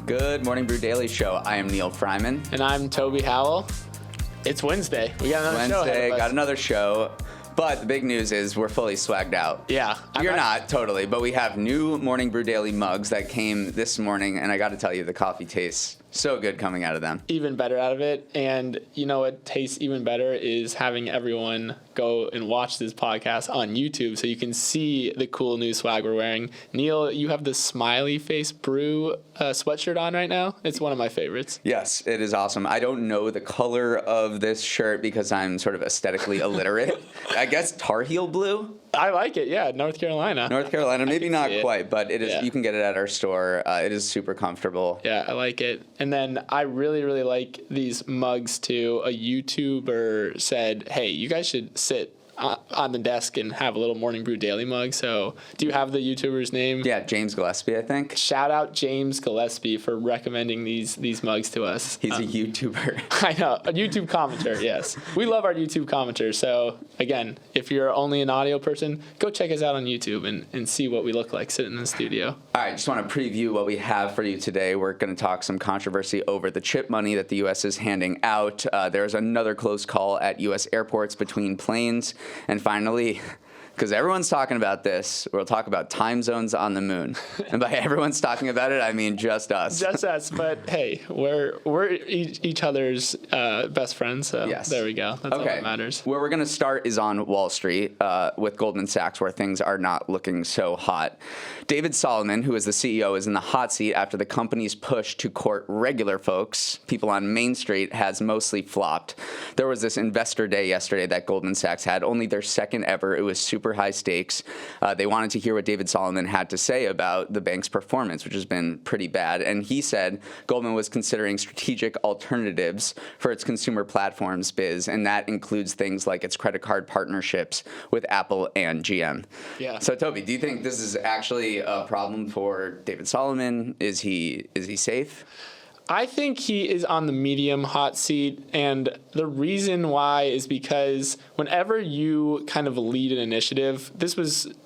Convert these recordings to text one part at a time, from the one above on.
Good Morning Brew Daily Show. I am Neal Fryman. And I'm Toby Howell. It's Wednesday. We got another show ahead of us. Got another show. But the big news is we're fully swagged out. Yeah. You're not, totally. But we have new Morning Brew Daily mugs that came this morning. And I got to tell you, the coffee tastes so good coming out of them. Even better out of it. And you know what tastes even better is having everyone go and watch this podcast on YouTube so you can see the cool new swag we're wearing. Neal, you have the smiley face Brew sweatshirt on right now. It's one of my favorites. Yes, it is awesome. I don't know the color of this shirt because I'm sort of aesthetically illiterate. I guess Tar Heel blue? I like it, yeah. North Carolina. Maybe not quite, but it is. Yeah. You can get it at our store. It is super comfortable. Yeah, I like it. And then I really, really like these mugs too. A YouTuber said, hey, you guys should sit on the desk and have a little Morning Brew Daily mug. So do you have the YouTuber's name? Yeah, James Gillespie, I think. Shout out James Gillespie for recommending these mugs to us. He's a YouTuber. I know, a YouTube commenter, yes. We love our YouTube commenters. So again, if you're only an audio person, go check us out on YouTube and see what we look like sitting in the studio. All right, just want to preview what we have for you today. We're going to talk some controversy over the chip money that the U.S. is handing out. There's another close call at U.S. airports between planes. And finally, because everyone's talking about this, we'll talk about time zones on the moon. And by everyone's talking about it, I mean just us. Just us, but hey, we're each other's best friends, so yes. There we go. That's all that matters. Where we're going to start is on Wall Street with Goldman Sachs, where things are not looking so hot. David Solomon, who is the CEO, is in the hot seat after the company's push to court regular folks, people on Main Street, has mostly flopped. There was this investor day yesterday that Goldman Sachs had, only their second ever. It was super high stakes. They wanted to hear what David Solomon had to say about the bank's performance, which has been pretty bad. And he said Goldman was considering strategic alternatives for its consumer platforms biz, and that includes things like its credit card partnerships with Apple and GM. Yeah. So, Toby, do you think this is actually a problem for David Solomon? Is he safe? I think he is on the medium hot seat, and the reason why is because whenever you kind of lead an initiative,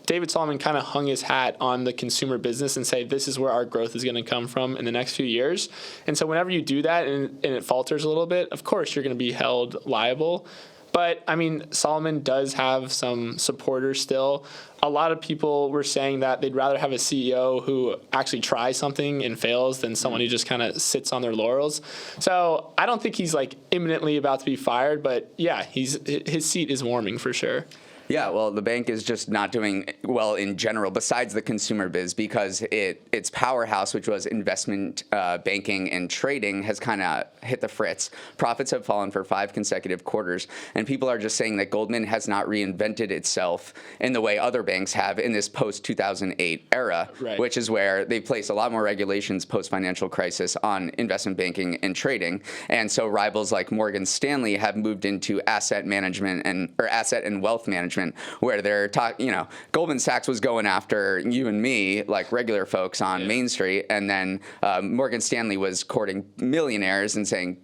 David Solomon kind of hung his hat on the consumer business and say, this is where our growth is going to come from in the next few years. And so whenever you do that and it falters a little bit, of course you're going to be held liable. But, I mean, Solomon does have some supporters still. A lot of people were saying that they'd rather have a CEO who actually tries something and fails than someone who just kind of sits on their laurels. So I don't think he's, imminently about to be fired. But, yeah, his seat is warming for sure. Yeah, well, the bank is just not doing well in general, besides the consumer biz, because its powerhouse, which was investment banking and trading, has kind of hit the fritz. Profits have fallen for 5 consecutive quarters, and people are just saying that Goldman has not reinvented itself in the way other banks have in this post-2008 era, right, which is where they place a lot more regulations post-financial crisis on investment banking and trading. And so rivals like Morgan Stanley have moved into asset management or asset and wealth management, where they're talking, Goldman Sachs was going after you and me, like regular folks on Main Street, and then Morgan Stanley was courting millionaires and saying,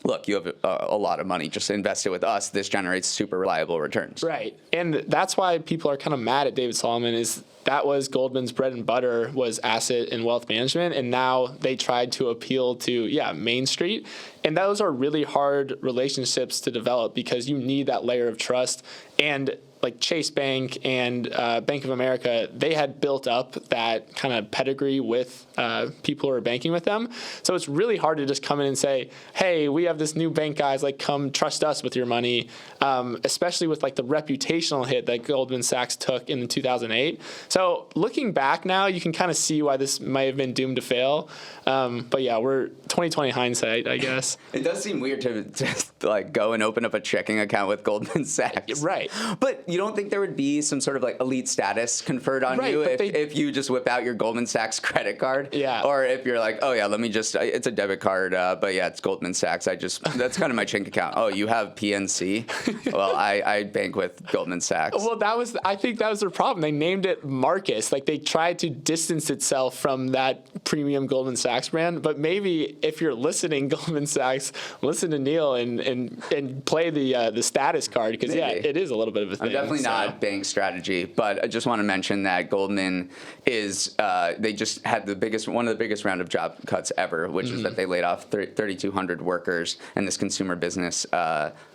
look, you have a lot of money, just invest it with us. This generates super reliable returns. Right. And that's why people are kind of mad at David Solomon is that was Goldman's bread and butter was asset and wealth management. And now they tried to appeal to, Main Street. And those are really hard relationships to develop because you need that layer of trust. And like Chase Bank and Bank of America, they had built up that kind of pedigree with people who are banking with them. So it's really hard to just come in and say, hey, we have this new bank, guys, come trust us with your money, especially with the reputational hit that Goldman Sachs took in 2008. So looking back now, you can kind of see why this might have been doomed to fail. But yeah, we're 2020 hindsight, I guess. It does seem weird to just go and open up a checking account with Goldman Sachs. Right. But you don't think there would be some sort of elite status conferred on you if you just whip out your Goldman Sachs credit card? Yeah. Or if you're like, oh yeah, let me just, it's a debit card, but yeah, it's Goldman Sachs. That's kind of my chink account. Oh, you have PNC? Well, I bank with Goldman Sachs. Well, I think that was their problem. They named it Marcus. They tried to distance itself from that premium Goldman Sachs brand. But maybe if you're listening, Goldman Sachs, listen to Neal and play the status card because it is a little bit of a thing. definitely not bank strategy. But I just want to mention that Goldman is they just had one of the biggest round of job cuts ever, which was that they laid off 3,200 workers, and this consumer business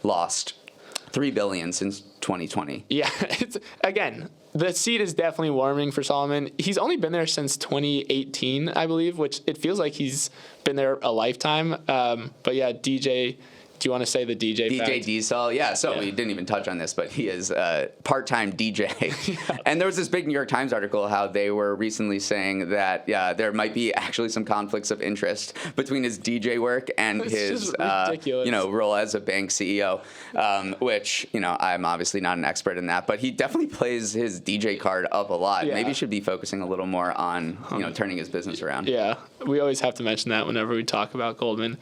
lost $3 billion since 2020. Yeah, again, the seat is definitely warming for Solomon. He's only been there since 2018, I believe, which it feels like he's been there a lifetime. But yeah, DJ. Do you want to say the DJ fact? Diesel, yeah. So we didn't even touch on this, but he is a part-time DJ. And there was this big New York Times article how they were recently saying that there might be actually some conflicts of interest between his DJ work and his role as a bank CEO, which I'm obviously not an expert in that, but he definitely plays his DJ card up a lot. Yeah. Maybe he should be focusing a little more on turning his business around. Yeah, we always have to mention that whenever we talk about Goldman.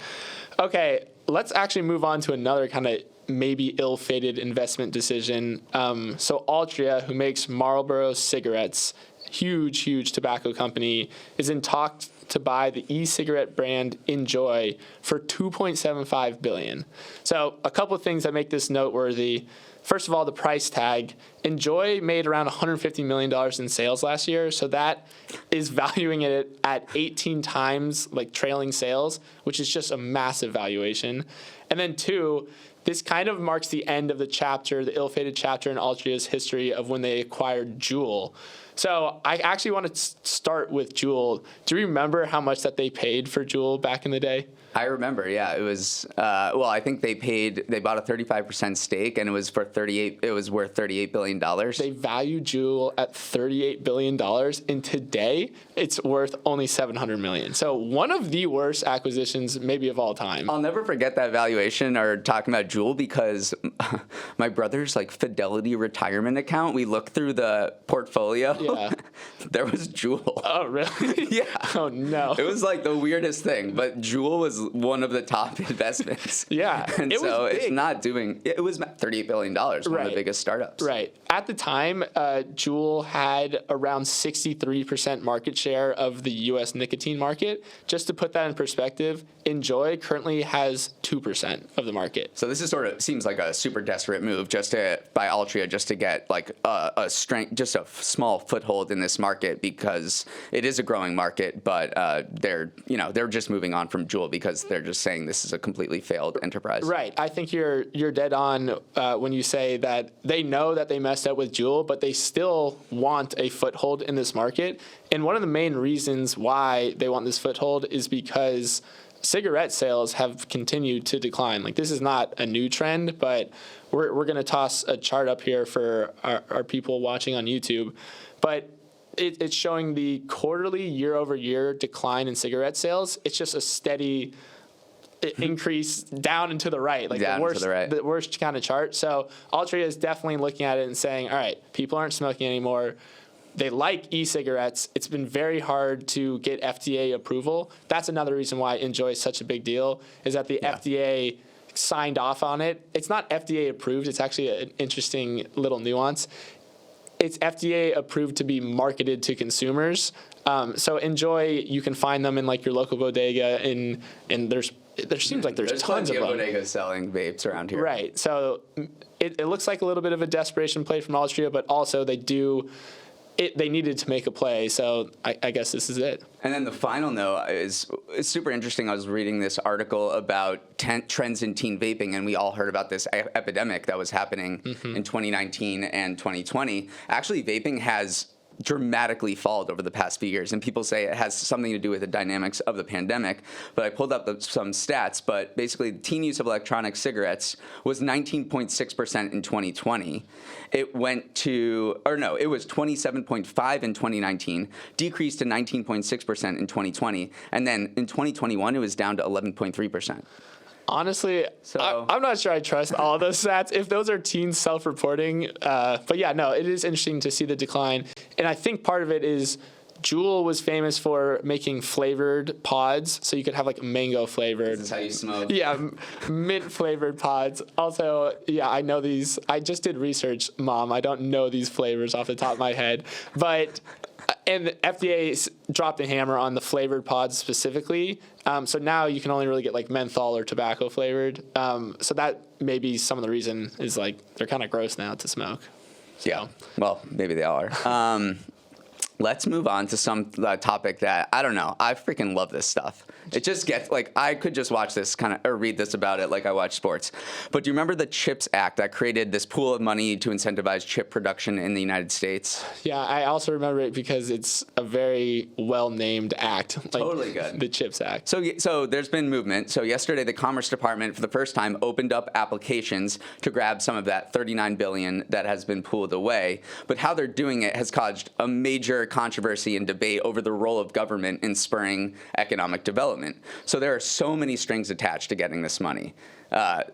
Okay. Let's actually move on to another kind of maybe ill-fated investment decision. So Altria, who makes Marlboro cigarettes, huge tobacco company, is in talks to buy the e-cigarette brand Enjoy for $2.75 billion. So a couple of things that make this noteworthy. First of all, the price tag. Enjoy made around $150 million in sales last year, so that is valuing it at 18 times trailing sales, which is just a massive valuation. And then two, this kind of marks the end of the ill-fated chapter in Altria's history of when they acquired Juul. So I actually want to start with Juul. Do you remember how much that they paid for Juul back in the day? I remember, yeah. It was I think they bought a 35% stake, and it was worth $38 billion. They value Juul at $38 billion, and today it's worth only $700 million. So one of the worst acquisitions maybe of all time. I'll never forget that valuation or talking about Juul because my brother's Fidelity retirement account, we looked through the portfolio. Yeah. There was Juul. Oh, really? Yeah. Oh, no. It was the weirdest thing, but Juul was one of the top investments. Yeah. And so it's not doing, it was $38 billion, one of the biggest startups. Right. At the time, Juul had around 63% market share of the U.S. nicotine market. Just to put that in perspective, Enjoy currently has 2% of the market. So this is seems like a super desperate move by Altria just to get a strength, just a small foothold in this market because it is a growing market, but they're just moving on from Juul because they're just saying this is a completely failed enterprise. Right. I think you're dead on when you say that they know that they messed up with Juul, but they still want a foothold in this market. And one of the main reasons why they want this foothold is because cigarette sales have continued to decline. This is not a new trend, but we're going to toss a chart up here for our people watching on YouTube. But it's showing the quarterly year-over-year decline in cigarette sales. It's just a steady increase down and to the right, the worst kind of chart. So Altria is definitely looking at it and saying, all right, people aren't smoking anymore. They like e-cigarettes. It's been very hard to get FDA approval. That's another reason why Enjoy is such a big deal, is that the FDA signed off on it. It's not FDA approved. It's actually an interesting little nuance. It's FDA approved to be marketed to consumers. So Enjoy, you can find them in your local bodega, and there seems like there's tons of bodegas selling vapes around here. Right. So it looks like a little bit of a desperation play from Altria, but also they needed to make a play, so I guess this is it. And then the final note is super interesting. I was reading this article about trends in teen vaping, and we all heard about this epidemic that was happening in 2019 and 2020. Actually, vaping has dramatically fallen over the past few years, and people say it has something to do with the dynamics of the pandemic, but I pulled up some stats, but basically the teen use of electronic cigarettes was 19.6% in 2020. It was 27.5 in 2019, decreased to 19.6% in 2020, and then in 2021 it was down to 11.3%. Honestly, I'm not sure I trust all of those stats if those are teens self-reporting. But yeah, no, it is interesting to see the decline. And I think part of it is Juul was famous for making flavored pods, so you could have mango flavored. This is how you smoke. Yeah, mint flavored pods. Also, yeah, I know these. I just did research, Mom. I don't know these flavors off the top of my head. But and the FDA dropped a hammer on the flavored pods specifically. So now you can only really get menthol or tobacco flavored. So that may be some of the reason is they're kind of gross now to smoke. So. Yeah. Well, maybe they all are. Let's move on to some topic that, I don't know, I freaking love this stuff. It just gets, like, I could just watch this or read this about it like I watch sports. But do you remember the CHIPS Act that created this pool of money to incentivize chip production in the United States? Yeah, I also remember it because it's a very well-named act. Like Totally good. The CHIPS Act. So there's been movement. So yesterday, the Commerce Department, for the first time, opened up applications to grab some of that $39 billion that has been pulled away. But how they're doing it has caused a major controversy and debate over the role of government in spurring economic development. So there are so many strings attached to getting this money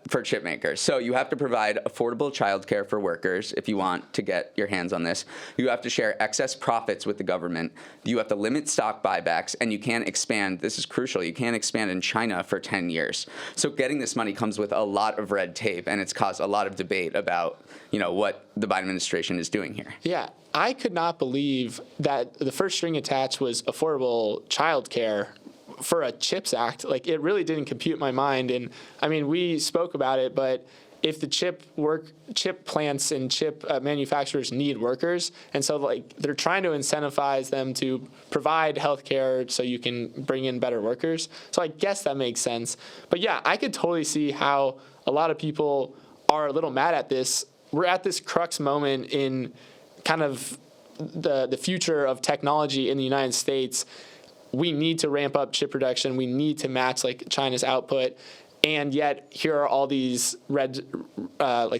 for chip makers. So you have to provide affordable childcare for workers if you want to get your hands on this. You have to share excess profits with the government. You have to limit stock buybacks, and you can't expand. This is crucial. You can't expand in China for 10 years. So getting this money comes with a lot of red tape, and it's caused a lot of debate about, what the Biden administration is doing here. Yeah, I could not believe that the first string attached was affordable childcare for a CHIPS Act. Like, it really didn't compute in my mind. And I mean, we spoke about it, but if the chip plants and chip manufacturers need workers, and so like they're trying to incentivize them to provide healthcare so you can bring in better workers. So I guess that makes sense. But yeah, I could totally see how a lot of people are a little mad at this. We're at this crux moment in kind of the future of technology in the United States. We need to ramp up chip production. We need to match like China's output. And yet here are all these red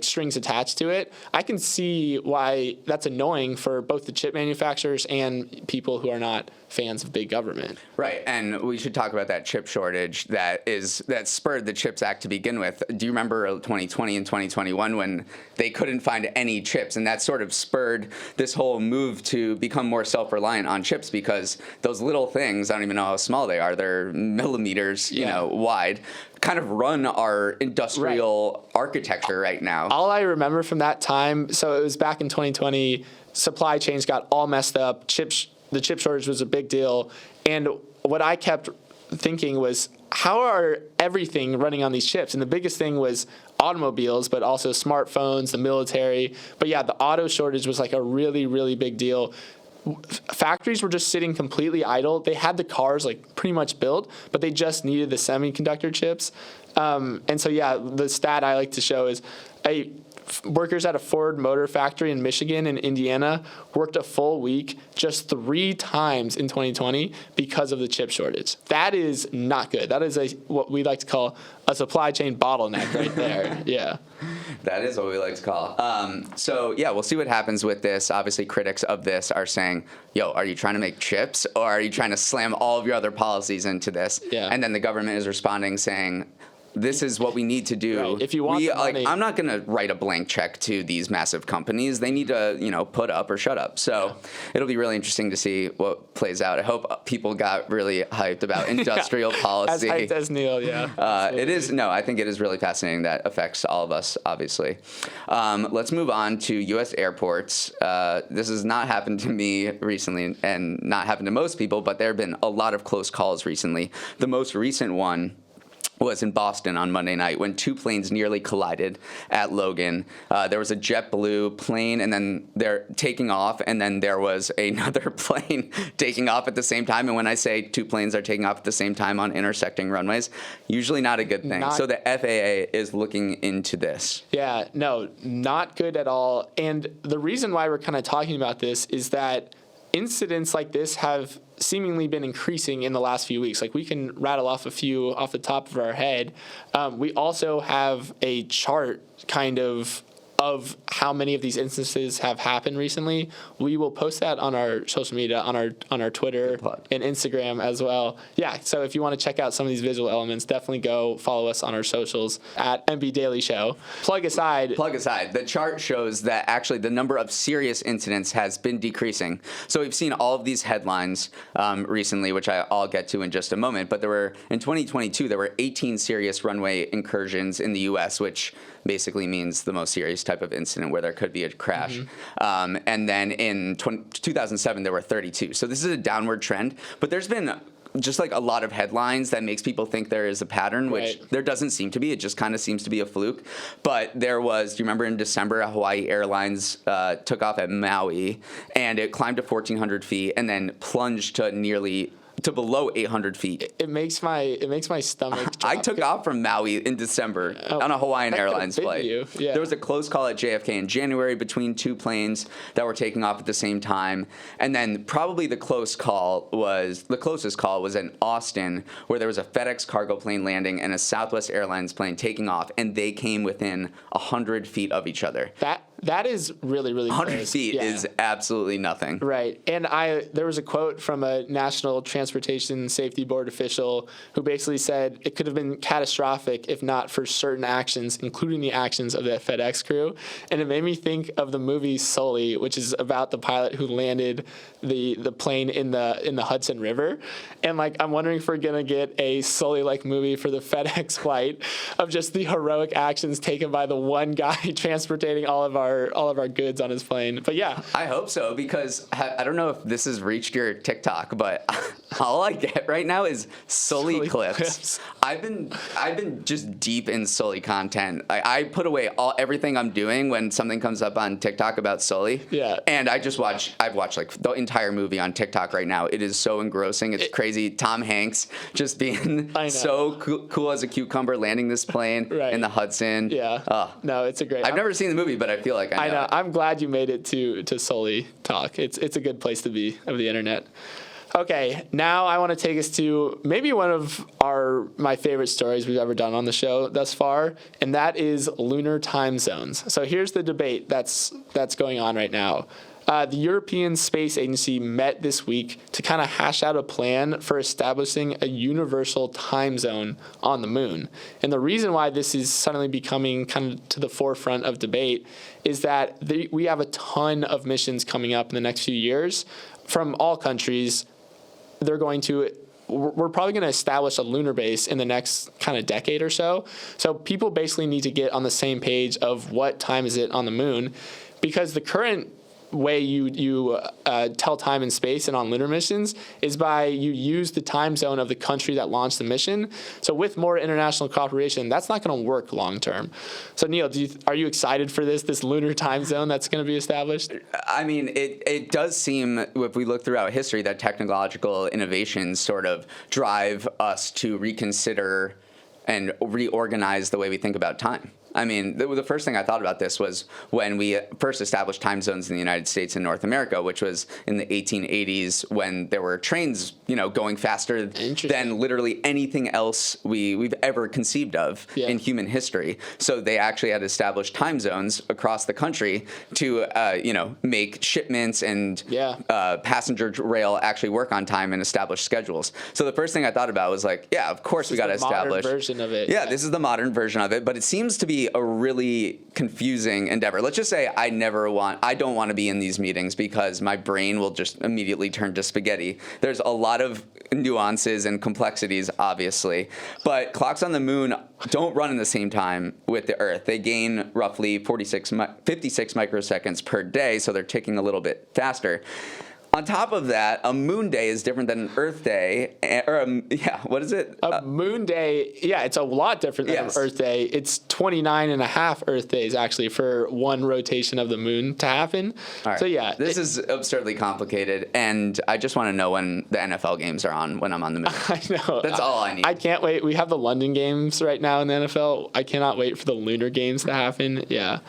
strings attached to it. I can see why that's annoying for both the chip manufacturers and people who are not fans of big government. Right, and we should talk about that chip shortage that spurred the CHIPS Act to begin with. Do you remember 2020 and 2021 when they couldn't find any chips, and that sort of spurred this whole move to become more self-reliant on chips because those little things, I don't even know how small they are, they're millimeters, wide, kind of run our industrial architecture right now. All I remember from that time, so it was back in 2020, supply chains got all messed up, the chip shortage was a big deal, and what I kept thinking was, how are everything running on these chips? And the biggest thing was automobiles, but also smartphones, the military. But yeah, the auto shortage was like a really, really big deal. Factories were just sitting completely idle. They had the cars like pretty much built, but they just needed the semiconductor chips. And so yeah, the stat I like to show is workers at a Ford Motor factory in Michigan and Indiana worked a full week just 3 times in 2020 because of the chip shortage. That is not good. That is what we like to call a supply chain bottleneck right there. Yeah. That is what we like to call. So, yeah, we'll see what happens with this. Obviously, critics of this are saying, yo, are you trying to make chips or are you trying to slam all of your other policies into this? Yeah. And then the government is responding saying, this is what we need to do. Right. If you want the money, I'm not going to write a blank check to these massive companies. They need to, put up or shut up. So it'll be really interesting to see what plays out. I hope people got really hyped about industrial policy. As hyped as Neal, yeah. It is. No, I think it is really fascinating. That affects all of us, obviously. Let's move on to U.S. airports. This has not happened to me recently and not happened to most people, but there have been a lot of close calls recently. The most recent one was in Boston on Monday night when 2 planes nearly collided at Logan. There was a JetBlue plane, and then they're taking off, and then there was another plane taking off at the same time. And when I say 2 planes are taking off at the same time on intersecting runways, usually not a good thing. So the FAA is looking into this. Yeah, no, not good at all. And the reason why we're kind of talking about this is that incidents like this have seemingly been increasing in the last few weeks. Like, we can rattle off a few off the top of our head. We also have a chart kind of how many of these instances have happened recently. We will post that on our social media, on our Twitter and Instagram as well. Yeah, so if you want to check out some of these visual elements, definitely go follow us on our socials at MB Daily Show. Plug aside. The chart shows that actually the number of serious incidents has been decreasing. So we've seen all of these headlines recently, which I'll get to in just a moment. But in 2022, there were 18 serious runway incursions in the U.S., which basically means the most serious type of incident where there could be a crash. And then in 2007, there were 32. So this is a downward trend, but there's been just like a lot of headlines that makes people think there is a pattern, which Right. there doesn't seem to be. It just kind of seems to be a fluke. But there was, do you remember in December, Hawaii Airlines took off at Maui, and it climbed to 1,400 feet and then plunged to below 800 feet. It makes my stomach drop. I took off from Maui in December on a Hawaiian that could've Airlines been flight. you. Yeah. There was a close call at JFK in January between two planes that were taking off at the same time. And then probably the closest call was in Austin, where there was a FedEx cargo plane landing and a Southwest Airlines plane taking off, and they came within 100 feet of each other. That is really, really 100 close. feet Yeah. is absolutely nothing. Right. And there was a quote from a National Transportation Safety Board official who basically said it could have been catastrophic if not for certain actions, including the actions of that FedEx crew. And it made me think of the movie Sully, which is about the pilot who landed the plane in the Hudson River. And like, I'm wondering if we're going to get a Sully-like movie for the FedEx flight of just the heroic actions taken by the one guy transporting all of our goods on his plane. But yeah. I hope so, because I don't know if this has reached your TikTok, but all I get right now is Sully clips. I've been just deep in Sully content. I put away everything I'm doing when something comes up on TikTok about Sully. Yeah. And I've watched like the entire movie on TikTok right now. It is so engrossing. It's crazy. Tom Hanks just being so cool as a cucumber, landing this plane in the Hudson. Yeah. No, it's a great. I've never seen the movie, but I feel like I know. I'm glad you made it to Sully talk. It's a good place to be of the internet. Okay, now I want to take us to maybe one of my favorite stories we've ever done on the show thus far, and that is lunar time zones. So here's the debate that's going on right now. The European Space Agency met this week to kind of hash out a plan for establishing a universal time zone on the moon. And the reason why this is suddenly becoming kind of to the forefront of debate is that we have a ton of missions coming up in the next few years from all countries. We're probably going to establish a lunar base in the next kind of decade or so. So people basically need to get on the same page of what time is it on the moon, because the current way you tell time in space and on lunar missions is by you use the time zone of the country that launched the mission. So with more international cooperation, that's not going to work long term. So Neal, are you excited for this lunar time zone that's going to be established? I mean, it does seem, if we look throughout history, that technological innovations sort of drive us to reconsider and reorganize the way we think about time. I mean, the first thing I thought about this was when we first established time zones in the United States and North America, which was in the 1880s, when there were trains, going faster than literally anything else we've ever conceived of in human history. So they actually had established time zones across the country to, make shipments and passenger rail actually work on time and establish schedules. So the first thing I thought about was like, yeah, of course we got to establish. Modern version of it. Yeah, this is the modern version of it, but it seems to be a really confusing endeavor. Let's just say I don't want to be in these meetings because my brain will just immediately turn to spaghetti. There's a lot of nuances and complexities, obviously, but clocks on the moon don't run in the same time with the Earth. They gain roughly 56 microseconds per day, so they're ticking a little bit faster. On top of that, a moon day is different than an Earth day. What is it? A moon day, it's a lot different than an Earth day. It's 29 and a half Earth days, actually, for one rotation of the moon to happen. All right. So, this is absurdly complicated, and I just want to know when the NFL games are on, when I'm on the moon. I know. That's all I need. I can't wait. We have the London games right now in the NFL. I cannot wait for the lunar games to happen. Yeah.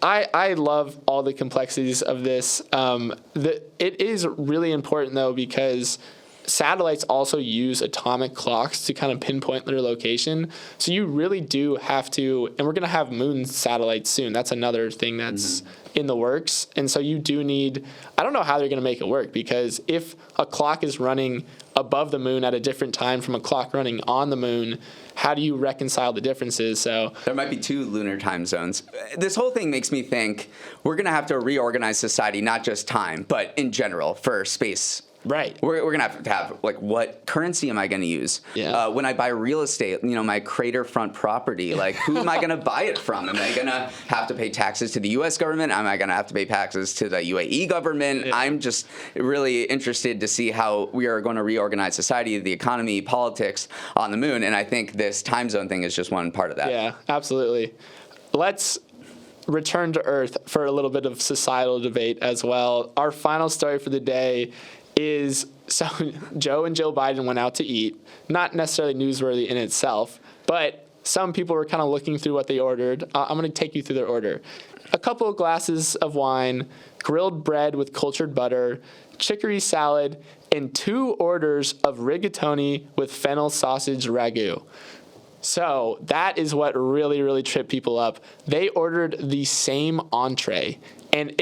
I love all the complexities of this. It is really important, though, because satellites also use atomic clocks to kind of pinpoint their location. So you really do have to, and we're going to have moon satellites soon. That's another thing that's in the works. And so you do need, I don't know how they're going to make it work, because if a clock is running above the moon at a different time from a clock running on the moon, how do you reconcile the differences? So there might be two lunar time zones. This whole thing makes me think we're going to have to reorganize society, not just time, but in general for space Right. We're going to have like, what currency am I going to use? Yeah. When I buy real estate, my crater front property, like who am I going to buy it from? Am I going to have to pay taxes to the U.S. government? Am I going to have to pay taxes to the UAE government? Yeah. I'm just really interested to see how we are going to reorganize society, the economy, politics on the moon. And I think this time zone thing is just one part of that. Yeah, absolutely. Let's return to Earth for a little bit of societal debate as well. Our final story for the day is, so Joe and Jill Biden went out to eat. Not necessarily newsworthy in itself, but some people were kind of looking through what they ordered. I'm going to take you through their order. A couple of glasses of wine, grilled bread with cultured butter, chicory salad, and 2 orders of rigatoni with fennel sausage ragu. So that is what really, really tripped people up. They ordered the same entree, and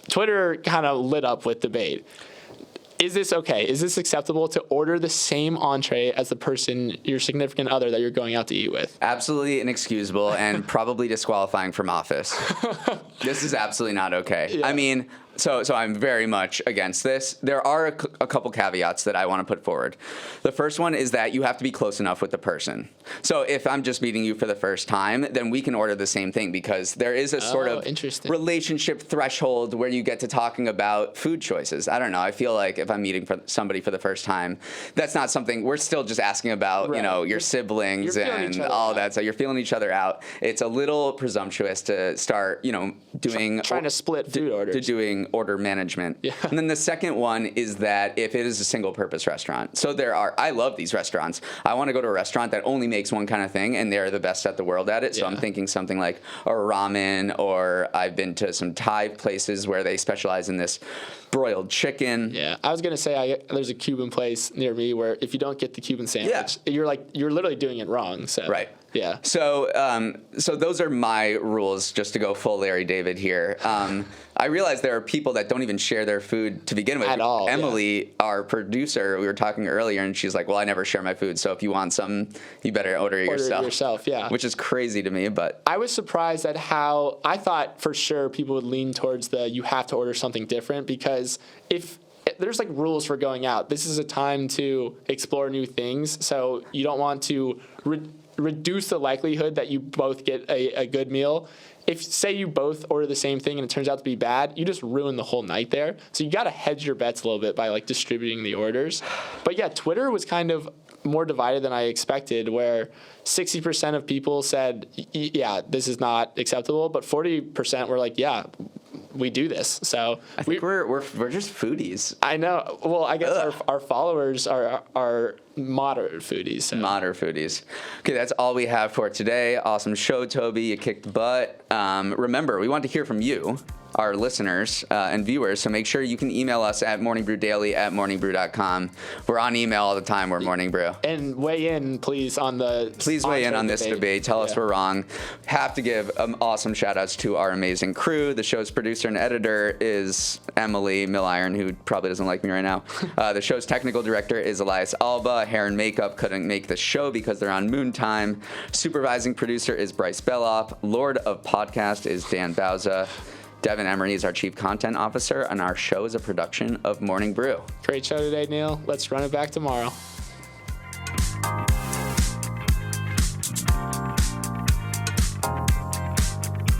Twitter kind of lit up with debate. Is this okay? Is this acceptable to order the same entree as the person, your significant other that you're going out to eat with? Absolutely inexcusable and probably disqualifying from office. This is absolutely not okay. Yeah. I mean, so I'm very much against this. There are a couple caveats that I want to put forward. The first one is that you have to be close enough with the person. So if I'm just meeting you for the first time, then we can order the same thing, because there is a sort of relationship threshold where you get to talking about food choices. I don't know. I feel like if I'm meeting somebody for the first time, that's not something we're still just asking about, Right. Your siblings and all that. So you're feeling each other out. It's a little presumptuous to start, doing Trying to split food orders. To doing order management. Yeah. And then the second one is that if it is a single purpose restaurant. So I love these restaurants. I want to go to a restaurant that only makes one kind of thing, and they're the best at the world at it. So I'm thinking something like a ramen, or I've been to some Thai places where they specialize in this broiled chicken. Yeah, I was gonna say there's a Cuban place near me where if you don't get the Cuban sandwich, you're literally doing it wrong. So right. Yeah. So those are my rules, just to go full Larry David here. I realize there are people that don't even share their food to begin with. At all. Emily, our producer, we were talking earlier, and she's like, well, I never share my food, so if you want some, you better order it yourself. Yeah. Which is crazy to me, but I was surprised at how I thought for sure people would lean towards you have to order something different, because if there's like rules for going out, this is a time to explore new things. So you don't want to reduce the likelihood that you both get a good meal. If, say, you both order the same thing and it turns out to be bad, you just ruin the whole night there. So you got to hedge your bets a little bit by distributing the orders. But yeah, Twitter was kind of more divided than I expected, where 60% of people said, yeah, this is not acceptable, but 40% were like, yeah, we do this. So I think we're just foodies. I know. Well, I guess our followers are moderate foodies. So. Moderate foodies. Okay, that's all we have for today. Awesome show, Toby. You kicked butt. Remember, we want to hear from you, our listeners and viewers, so make sure you can email us at morningbrewdaily@morningbrew.com. We're on email all the time. We're Morning Brew. And weigh in, please, on the Please weigh in on this debate. Tell us we're wrong. Have to give awesome shout-outs to our amazing crew. The show's producer and editor is Emily Milliron, who probably doesn't like me right now. The show's technical director is Elias Alba. Hair and makeup couldn't make the show because they're on moon time. Supervising producer is Bryce Beloff. Lord of Podcast is Dan Bauza. Devin Emery is our Chief Content Officer, and our show is a production of Morning Brew. Great show today, Neal. Let's run it back tomorrow.